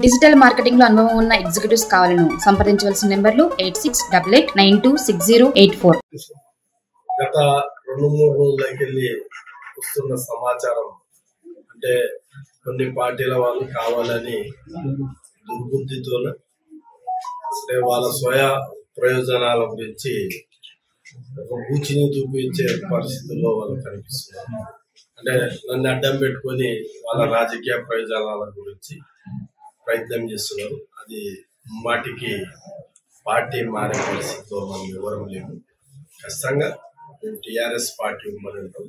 Digital marketing లో అనుభవం ఉన్న ఎగ్జిక్యూటివ్స్ కావాలను సంప్రదించవలసిన నెంబర్లు 8688926084. గత 2-3 రోజులకెళ్ళి వస్తున్న సమాచారం అంటే కొన్ని పార్టీల వాళ్ళు కావాలని దుర్బుద్ధితో వాళ్ళ స్వయ ప్రయోజనాల గురించి ఒక బూచిని చూపించే పరిస్థితుల్లో వాళ్ళు కనిపిస్తున్నారు. అంటే నన్ను అడ్డం పెట్టుకొని వాళ్ళ రాజకీయ ప్రయోజనాల గురించి ప్రయత్నం చేస్తున్నారు. అది మాటికి పార్టీ మారే పరిస్థితిలో మనం ఎవరం లేము. ఖచ్చితంగా మేము టీఆర్ఎస్ పార్టీ ఉమ్మడి ఉంటాం.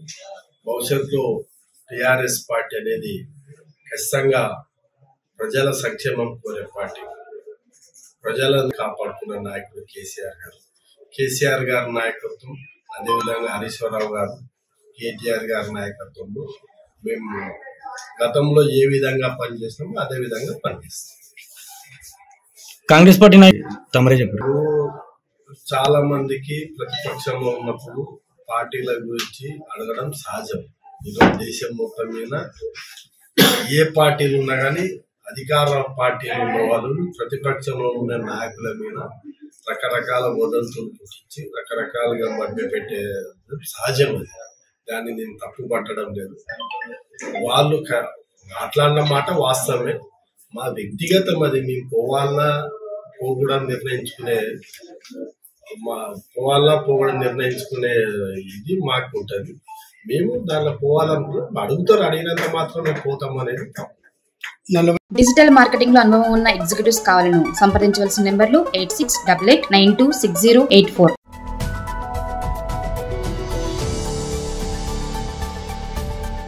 భవిష్యత్తులో టీఆర్ఎస్ పార్టీ అనేది ఖచ్చితంగా ప్రజల సంక్షేమం కోరే పార్టీ. ప్రజలను కాపాడుకున్న నాయకుడు కేసీఆర్ గారి నాయకత్వం, అదేవిధంగా హరీశ్వరరావు గారు, కేటీఆర్ గారి నాయకత్వంలో మేము గతంలో ఏ విధంగా పనిచేస్తామో అదే విధంగా పనిచేస్తాం. కాంగ్రెస్ పార్టీ తమరే చెప్పారు. చాలా మందికి ప్రతిపక్షంలో ఉన్నప్పుడు పార్టీల గురించి అడగడం సహజం. ఈరోజు దేశం మొత్తం మీద ఏ పార్టీలు ఉన్నా కానీ అధికార పార్టీలు ఉన్న వాళ్ళు ప్రతిపక్షంలో ఉన్న నాయకుల మీద రకరకాల వదంతులు పుట్టించి రకరకాలుగా మధ్య పెట్టే సహజం. అది దాన్ని నేను తప్పు పట్టడం లేదు. వాళ్ళు మాట్లాడిన మాట వాస్తవమే. మా వ్యక్తిగతం అది. మేము పోవాలన్నా పోకూడదు నిర్ణయించుకునే ఇది మాకు ఉంటుంది. మేము దానిలో పోవాలనుకున్నాం. అడుగుతారు, అడిగినంత మాత్రం మేము పోతాం అనేది. డిజిటల్ మార్కెటింగ్ లో అనుభవం ఉన్న ఎగ్జిక్యూటివ్స్ కావాలను సంప్రదించవలసిన నెంబర్లు 8688926084.